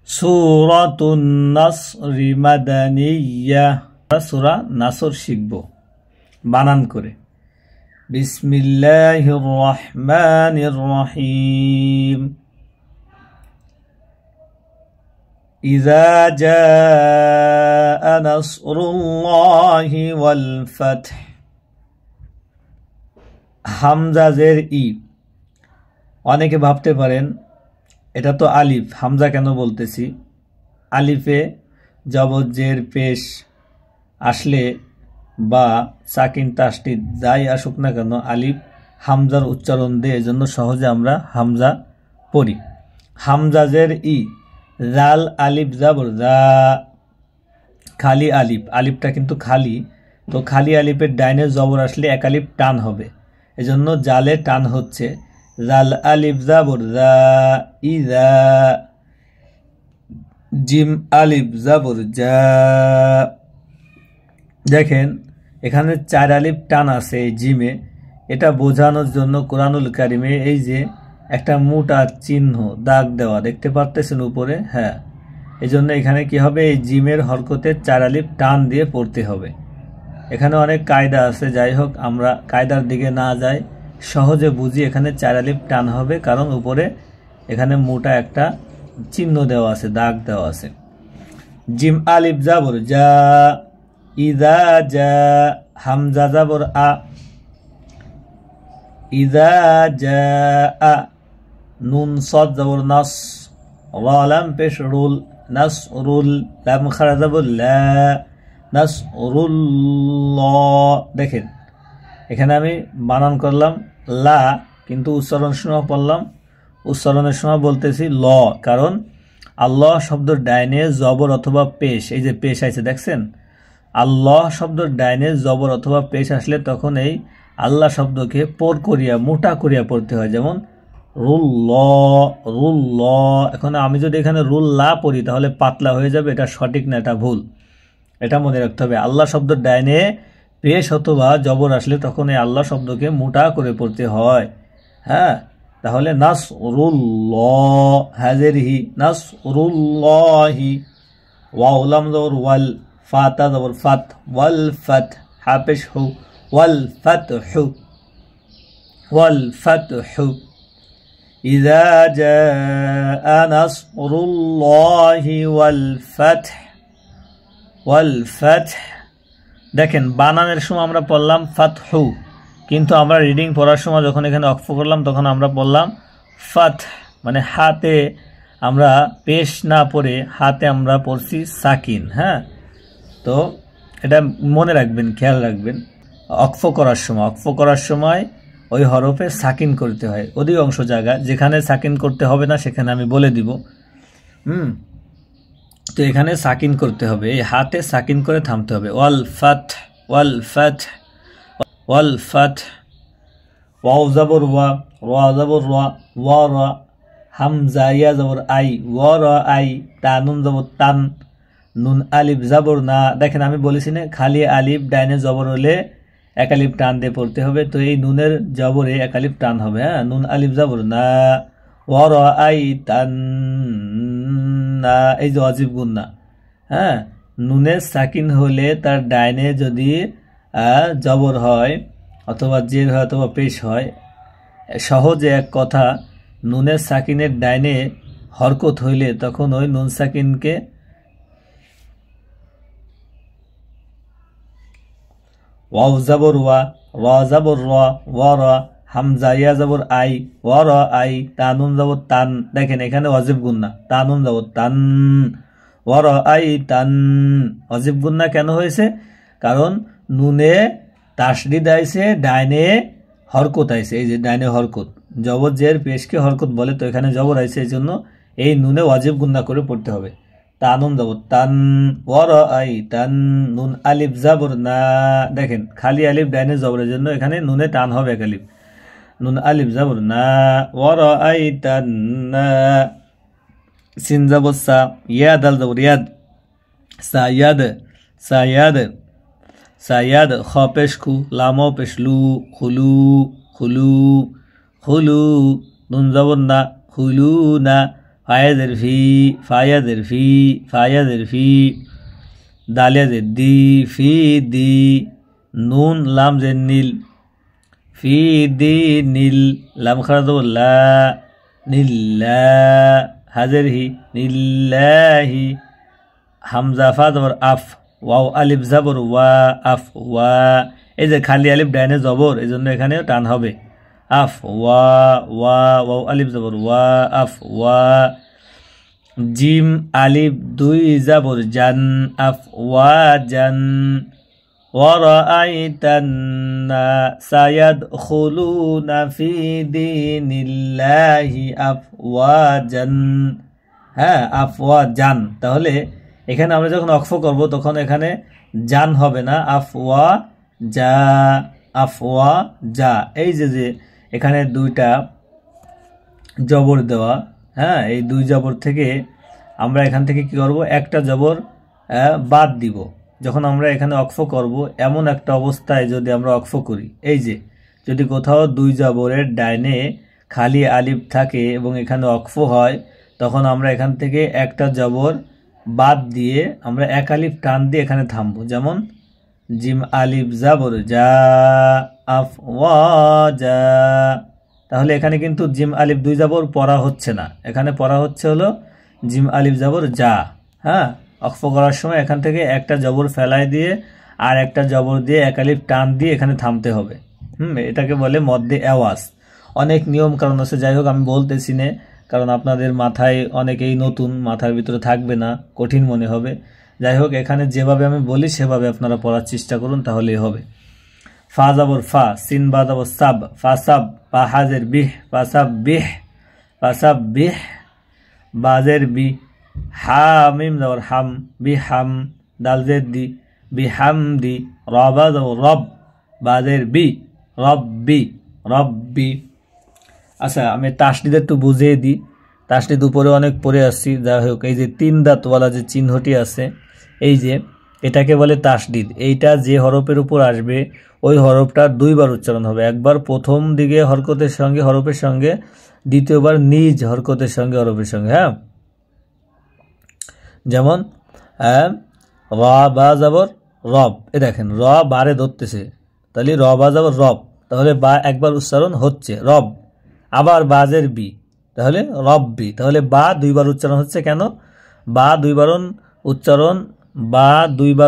সূরাতুন নাসরি মাদানিয়া। সূরা নাসর শিখব বানান করে। বিসমিল্লাহির রহমানির রহিম। ইযা জাআ নাসরুল্লাহি ওয়াল ফাথ। হামজা জের ই। অনেকে ভাবতে পারেন এটা তো আলিফ, হামজা কেন বলতেছি? আলিফে জবর জের পেশ আসলে বা সাকিন তাসদিদ যাই আসুক না কেন, আলিফ হামজার উচ্চারণ দিয়ে, এজন্য সহজে আমরা হামজা পড়ি। হামজা জের ই। জাল আলিফ জাবর জা। খালি আলিফ, আলিফটা কিন্তু খালি, তো খালি আলিফের ডাইনে জবর আসলে এক আলিফ টান হবে, এজন্য জালে টান হচ্ছে। জাল আলিফ জাবর জা ইজা। জিম আলিফ জাবর জা। দেখেন এখানে 4 আলিফ টান আছে এই জিমে। এটা বোঝানোর জন্য কোরআনুল কারিমে এই যে একটা মোটা চিহ্ন দাগ দেওয়া দেখতে পারতেছেন উপরে, হ্যাঁ, এই জন্য এখানে কি হবে, এই জিমের হরকতে 4 আলিফ টান দিয়ে পড়তে হবে। এখানে অনেক কায়দা আছে, যাই হোক আমরা কায়দার দিকে না যাই, সহজে বুঝি। এখানে 4 আলিফ টান হবে কারণ উপরে এখানে মোটা একটা চিহ্ন দেওয়া আছে, দাগ দেওয়া আছে। জিম আলিফ জাবর জা ইজা জা। হামজা জাবর আ ইজা জা আ। নুন সদ জাবর নাস। রা লাম পেশ রুল নাস রুল। লাম খারা জাবর লা নাস রুল ল। দেখেন এখানে আমি বানান করলাম লা, কিন্তু উচ্চারণ সময় পড়লাম, উচ্চারণের সময় বলতেছি ল, কারণ আল্লাহ শব্দের ডাইনে জবর অথবা পেশ, এই যে পেশ আছে দেখছেন, আল্লাহ শব্দের ডাইনে জবর অথবা পেশ আসলে তখন এই আল্লাহ শব্দকে পর করিয়া মোটা করিয়া পড়তে হয়, যেমন রুল। এখন আমি যদি এখানে রুল লা পড়ি তাহলে পাতলা হয়ে যাবে, এটা সঠিক না, এটা ভুল, এটা মনে রাখতে হবে। আল্লাহ শব্দের ডাইনে পেশ অথবা জবর আসলে তখন এই আল্লাহ শব্দকে মোটা করে পড়তে হয়, হ্যাঁ। তাহলে নাসরুল্লাহ হাজেরহি নাসরুল্লাহি। ওয়াও লাম জবর ওয়াল, ফাতা জবর ফাত, ওয়াল ফাত, হা পেশ হু, ওয়াল ফাতহু ওয়াল ফাতহু। ইযা জাআ নাসরুল্লাহি ওয়াল ফাথ। দেখেন বানানের সময় আমরা পড়লাম ফাতহু, কিন্তু আমরা রিডিং পড়ার সময় যখন এখানে অক্ফ করলাম তখন আমরা পড়লাম ফাত, মানে হাতে আমরা পেশ না পড়ে হাতে আমরা পড়ছি সাকিন, হ্যাঁ। তো এটা মনে রাখবেন, খেয়াল রাখবেন। অক্ফ করার সময় ওই হরফে সাকিন করতে হয়। অধিকাংশ জায়গা যেখানে সাকিন করতে হবে না সেখানে আমি বলে দিব। তো এখানে সাকিন করতে হবে, এই হাতে সাকিন করে থামতে হবে। ওয়াল ফাত ওয়াল ফাত ওয়াল ফাত। ওয়াও জাবর ওয়া, রা জাবর রা, ওয়া রা। হামজা ইয়া জাবর আই, ওয়া রা আই। তানুন জাবর তান, নুন আলিফ জাবর না। দেখেন আমি বলেছি না, খালি আলিফ ডাইনে জবর হলে এক আলিফ টান দিয়ে পড়তে হবে, তো এই নুনের জবরে এক আলিফ টান হবে, হ্যাঁ। নুন আলিফ জাবর না, ওয়া রা আই তান না, এই যে ওয়াজিব গুন্না, হ্যাঁ। নুনের সাকিন হলে তার ডাইনে যদি জবর হয় অথবা জের হয় অথবা পেশ হয়, সহজে এক কথা, নুনের সাকিনের ডাইনে হরকত হইলে তখন ওই নুন সাকিনকে ওয়াও জাবর ওয়া, রা জাবর রা, ওয়া রা। হামজা ইয়া জাবর আই, ওয়া রা আই। তানুন জাবর তান, দেখেন এখানে ওয়াজিব গুন্না, তানুন জাবর তান, ওয়া রা আই তান। ওয়াজিব গুন্না কেন হয়েছে? কারণ নুনে তাসদিদ আইছে, ডাইনে হরকত আইছে, এই যে ডাইনে হরকত, জবর জের পেশকে হরকত বলে, তো এখানে জবর আইছে, এই জন্য এই নুনে ওয়াজিব গুন্না করে পড়তে হবে। তানুন জাবর তান, ওয়া রা আই তান। নুন আলিফ জাবর না, দেখেন খালি আলিফ ডাইনে জবরের জন্য এখানে নুনে টান হবে এক আলিফ। নুন আলিফ জাবর না, ওয়া রা আই তান না। সিন জাবর সা, ইয়া দাল জাবর ইয়াদ, সায়াদ সায়াদ সায়াদ। খ পেশ খু, লাম পেশ লু, খুলু খুলু খুলু। নুন জাবর না, খুলু না। ফায়াজের ফি ফায়াজের ফি ফায়াজের ফি দালিয়াজের দি ফি দি নুন লাম জের নীল ফি দি নীল লাম খারা দেবো লা নীল্লা হাজের হি নীল্লাহি হামজা ফা জবর আফ ওয়াও আলিফ জবর ওয়া আফ ওয়া এই যে খালি আলিফ ডাইনে জবর এই জন্য এখানে টান হবে আফ ওয়া ওয়া ওয়াও আলিফ জবর ওয়া আফ ওয়া জিম আলিফ দুই জবর জান আফ ওয়া জান ওয়ারাআইতান সায়াদখুলুনা ফি দীনিল্লাহি আফওয়াজান হ্যাঁ আফওয়াজান তাহলে এখানে আমরা যখন অক্ফ করব তখন এখানে জান হবে না আফওয়া যা এই যে এখানে দুইটা জবর দেওয়া হ্যাঁ এই দুই জবর থেকে আমরা এখান থেকে কি করব একটা জবর বাদ দিব যখন আমরা এখানে অক্ফ করব এমন একটা অবস্থায় যদি আমরা অক্ফ করি এই যে যদি কোথাও দুই জবরের ডাইনে খালি আলিফ থাকে এবং এখানে অক্ফ হয় তখন আমরা এখান থেকে একটা জবর বাদ দিয়ে আমরা এক আলিফ টান দিয়ে এখানে থামবো যেমন জিম আলিফ জবর যা আফ ওয়া যা তাহলে এখানে কিন্তু জিম আলিফ দুই জবর পড়া হচ্ছে না এখানে পড়া হচ্ছে হলো জিম আলিফ জবর যা হ্যাঁ অক্ফ করার সময় এখান থেকে একটা জবর ফেলাই দিয়ে আর একটা জবর দিয়ে এক আলিফ টান দিয়ে এখানে থামতে হবে এটাকে বলে মধ্যে আওয়াজ অনেক নিয়ম কারণ আছে যাই হোক আমি বলতেছি না কারণ আপনাদের মাথায় অনেকেই নতুন মাথার ভিতরে থাকবে না কঠিন মনে হবে যাই হোক এখানে যেভাবে আমি বলি সেভাবে আপনারা পড়ার চেষ্টা করুন তাহলেই হবে ফা জবর ফা সিন বা জবর সাব ফা সাব বা হাজের বিহ ফা সাব বিহ বাজের বি হা মিম জবর হাম বি হাম দাল জের দি বি হাম দি রবা জবর রব বাজের বি রব্বি আচ্ছা আমি তাসদিদ একটু বুঝিয়ে দিই তাসদিদ উপরে অনেক পড়ে আসছি যাই হোক এই যে তিন দাঁতওয়ালা যে চিহ্নটি আছে এই যে এটাকে বলে তাসদিদ এইটা যে হরফের উপর আসবে ওই হরফটা দুইবার উচ্চারণ হবে একবার প্রথম দিকে হরকতের সঙ্গে দ্বিতীয়বার নিজ হরকতের সঙ্গে হরফের সঙ্গে হ্যাঁ যেমন র বা জবর রব এ দেখেন র বারে ধরতেছে তাহলে র বা জবর রব তাহলে বা একবার উচ্চারণ হচ্ছে রব আবার বাজের বি তাহলে রব্বি তাহলে বা দুইবার উচ্চারণ হচ্ছে কেন বা দুইবার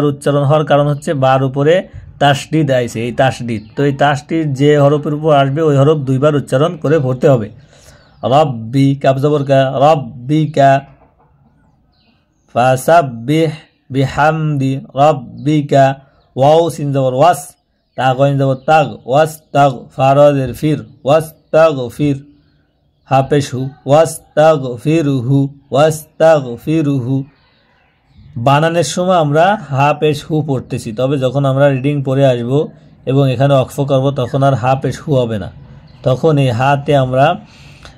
উচ্চারণ হওয়ার কারণ হচ্ছে বার উপরে তাসদিদ আইছে এই তাসদিদ তো এই তাসদিদ যে হরফের উপর আসবে ওই হরফ দুইবার উচ্চারণ করে পড়তে হবে রব্বি কাব জবর কা রব্বিকা ফাসাব্বিহ বিহামদি রব্বিকা ওয়াও সিন জবর ওয়াস তা গইন জবর তাগ ওয়াস্তাগ ফারাদের ফির ওয়াস্তাগফির হাপেশু ওয়াস্তাগফিরুহু বানানের সময় আমরা হাপেশ হু পড়তেছি তবে যখন আমরা রিডিং পড়ে আসব এবং এখানে অক্ফ করব তখন আর হাপেশ হু হবে না তখন এই হাতে আমরা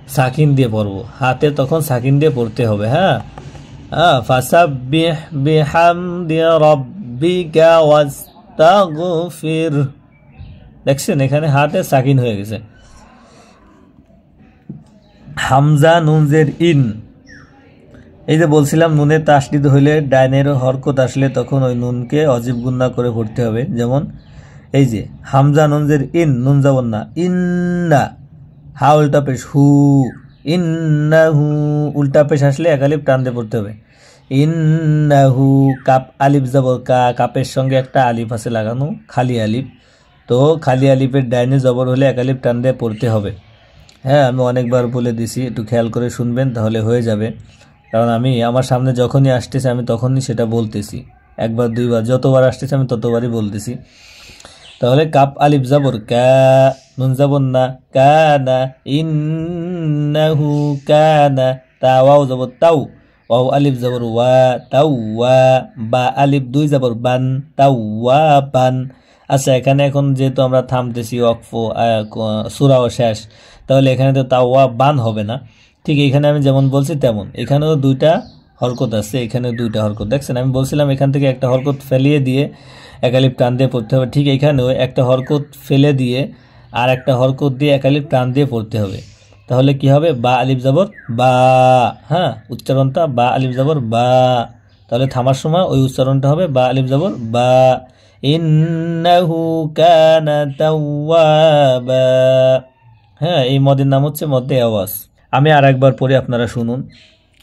সাকিন দিয়ে পড়ব হাতে তখন সাকিন দিয়ে পড়তে হবে হ্যাঁ ফাসাব্বিহ বিহামদি রাব্বিকা ওয়াস্তাগফির দেখছেন এখানে হাতে সাকিন হয়ে গেছে হামজা নুন জের ইন এই যে বলছিলাম নুনের তাসদিদ হইলে ডাইনের হরকত আসলে তখন ওই নুনকে অজিব গুন্না করে পড়তে হবে যেমন এই যে হামজা নুন জের ইন নুন যাবন না ইন্না হা উল্টা পেশ হু ইন্নাহু উল্টা পেশ আসলে এক আলিফ টান দিয়ে পড়তে হবে ইন্নাহু কাপ আলিফ জবর কা কাপের সঙ্গে একটা আলিফ আছে লাগানো খালি আলিফ তো খালি আলিফের ডাইনে জবর হলে এক আলিফ টান দিয়ে পড়তে হবে হ্যাঁ আমি অনেকবার বলে দিছি একটু খেয়াল করে শুনবেন তাহলে হয়ে যাবে কারণ আমি আমার সামনে যখনই আসতেছে আমি তখনই সেটা বলতেছি একবার দুইবার যতবার আসতেছে আমি ততবারই বলতেছি তাহলে কাপ আলিফ জবর কা নুন জবর না কানা ইন্নাহু কানা তা ওয়াও জবর তাও ওয়াও আলিফ জবর ওয়া তাওয়া বা আলিফ দুই জবর বান তাওয়া বান আচ্ছা এখানে এখন যেহেতু আমরা থামতেছি ওয়াকফ সূরাও শেষ তাহলে এখানে তো তাওয়া বান হবে না ঠিক এখানে আমি যেমন বলছি তেমন এখানেও দুইটা হরকত আছে এখানে দুইটা হরকত দেখছেন আমি বলছিলাম এখান থেকে একটা হরকত ফেলিয়ে দিয়ে এক আলিফ টান দিয়ে পড়তে হবে ঠিক এখানেও একটা হরকত ফেলে দিয়ে আর একটা হরকত দিয়ে এক আলিফ টান দিয়ে পড়তে হবে তাহলে কি হবে বা আলিফ জবর বা, হ্যাঁ উচ্চারণটা বা আলিফ জবর বা, তাহলে থামার সময় ওই উচ্চারণটা হবে বা আলিফ জবর বা। ইন্নাহু কানা তাওয়াবা, হ্যাঁ এই মদের নাম হচ্ছে মদ্দে আওয়াজ। আমি আরেকবার পড়ে আপনারা শুনুন।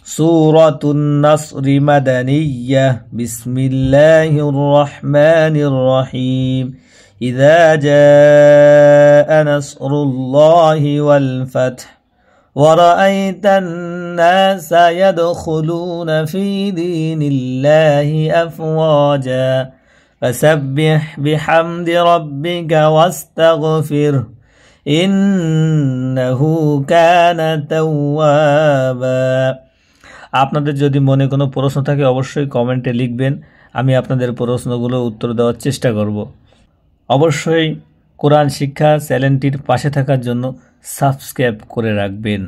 সূরাতুন নাসর মাদানিয়্যাহ, বিসমিল্লাহির রহমানির রহিম। ইযা জাআ নাসরুল্লাহি ওয়াল ফাতহ ورأيت الناس يدخلون في دين الله أفواجا فسبح بحمد ربك واستغفره إنه كان توابا। আপনাদের যদি মনে কোনো প্রশ্ন থাকে অবশ্যই কমেন্টে লিখবেন, আমি আপনাদের প্রশ্নগুলো উত্তর দেওয়ার চেষ্টা করব। অবশ্যই কোরআন শিক্ষা চ্যানেলটির পাশে থাকার জন্য সাবস্ক্রাইব করে রাখবেন।